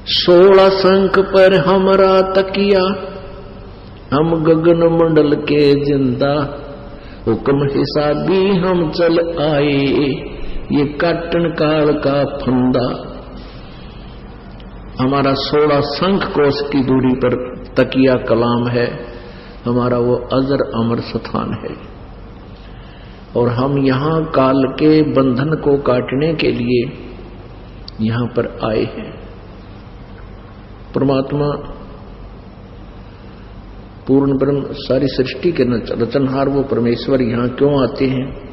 16 शंख पर हमरा तकिया, हम गगन मंडल के जिंदा, हुक्म हिसाबी हम चल आए, ये काटन काल का फंदा। हमारा 16 शंख कोस की दूरी पर तकिया कलाम है, हमारा वो अजर अमर स्थान है। और हम यहां काल के बंधन को काटने के लिए यहां पर आए हैं। परमात्मा पूर्ण ब्रह्म सारी सृष्टि के रचनहार वो परमेश्वर यहां क्यों आते हैं,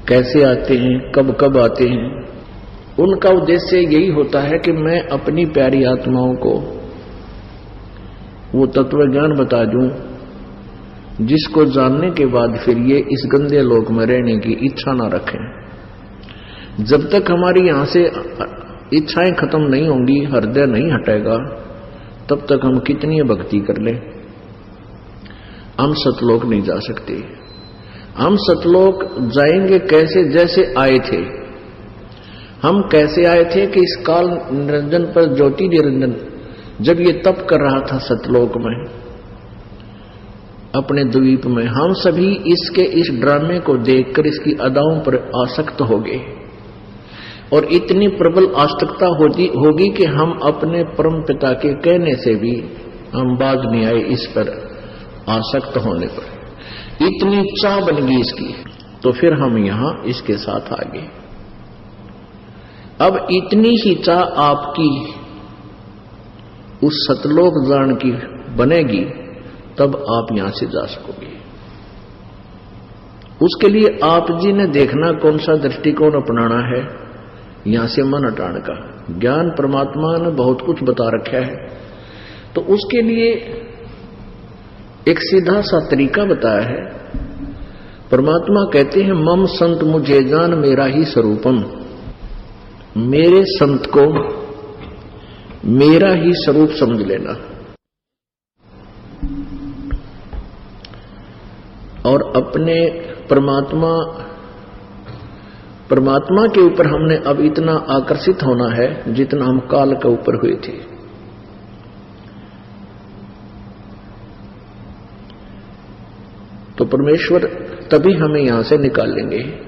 कैसे आते हैं, कब कब आते हैं? उनका उद्देश्य यही होता है कि मैं अपनी प्यारी आत्माओं को वो तत्व ज्ञान बता दूं जिसको जानने के बाद फिर ये इस गंदे लोक में रहने की इच्छा ना रखें। जब तक हमारी यहां से इच्छाएं खत्म नहीं होंगी, हृदय नहीं हटेगा, तब तक हम कितनी भक्ति कर लें, हम सतलोक नहीं जा सकते। हम सतलोक जाएंगे कैसे? जैसे आए थे। हम कैसे आए थे कि इस काल निरंजन पर ज्योति निरंजन जब ये तप कर रहा था सतलोक में अपने द्वीप में, हम सभी इसके इस ड्रामे को देखकर इसकी अदाओं पर आसक्त हो गए। और इतनी प्रबल आसक्तता होगी कि हम अपने परम पिता के कहने से भी हम बाज नहीं आए इस पर आसक्त होने पर। इतनी चाह बन गई इसकी, तो फिर हम यहां इसके साथ आ गए। अब इतनी ही चाह आपकी उस सतलोक जान की बनेगी, तब आप यहां से जा सकोगे। उसके लिए आप जी ने देखना कौन सा दृष्टिकोण अपनाना है, यहां से मन हटाने का। ज्ञान परमात्मा ने बहुत कुछ बता रखा है, तो उसके लिए एक सीधा सा तरीका बताया है। परमात्मा कहते हैं, मम संत मुझे जान मेरा ही स्वरूपम। मेरे संत को मेरा ही स्वरूप समझ लेना। और अपने परमात्मा के ऊपर हमने अब इतना आकर्षित होना है जितना हम काल के ऊपर हुए थे। तो परमेश्वर तभी हमें यहां से निकाल लेंगे।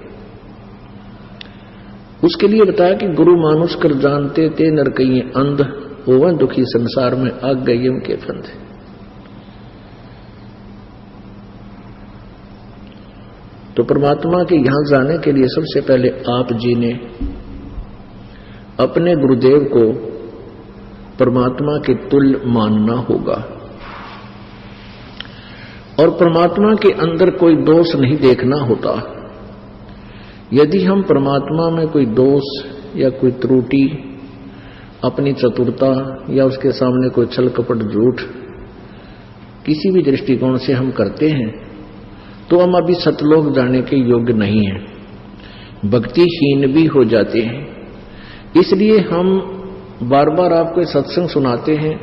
उसके लिए बताया कि गुरु मानुष कर जानते ते नर कई अंध, होवा दुखी संसार में आग गए यम के फंद। तो परमात्मा के यहां जाने के लिए सबसे पहले आप जी ने अपने गुरुदेव को परमात्मा के तुल्य मानना होगा। और परमात्मा के अंदर कोई दोष नहीं देखना होता। यदि हम परमात्मा में कोई दोष या कोई त्रुटि, अपनी चतुरता या उसके सामने कोई छल कपट झूठ किसी भी दृष्टिकोण से हम करते हैं, तो हम अभी सतलोक जाने के योग्य नहीं हैं, भक्तिहीन भी हो जाते हैं। इसलिए हम बार बार आपको सत्संग सुनाते हैं,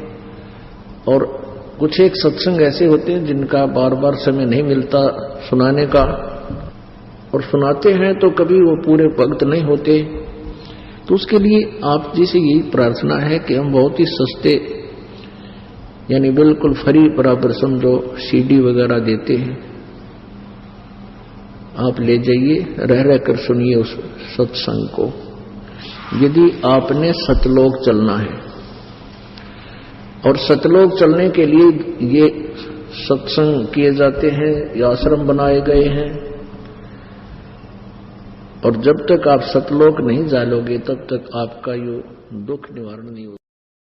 और कुछ एक सत्संग ऐसे होते हैं जिनका बार बार समय नहीं मिलता सुनाने का, और सुनाते हैं तो कभी वो पूरे भक्त नहीं होते। तो उसके लिए आप जी से यही प्रार्थना है कि हम बहुत ही सस्ते, यानी बिल्कुल फ्री बराबर समझो, सीडी वगैरह देते हैं, आप ले जाइए, रह रह कर सुनिए उस सत्संग को। यदि आपने सतलोक चलना है, और सतलोक चलने के लिए ये सत्संग किए जाते हैं, ये आश्रम बनाए गए हैं, और जब तक आप सतलोक नहीं जालोगे तब तक आपका ये दुख निवारण नहीं होगा।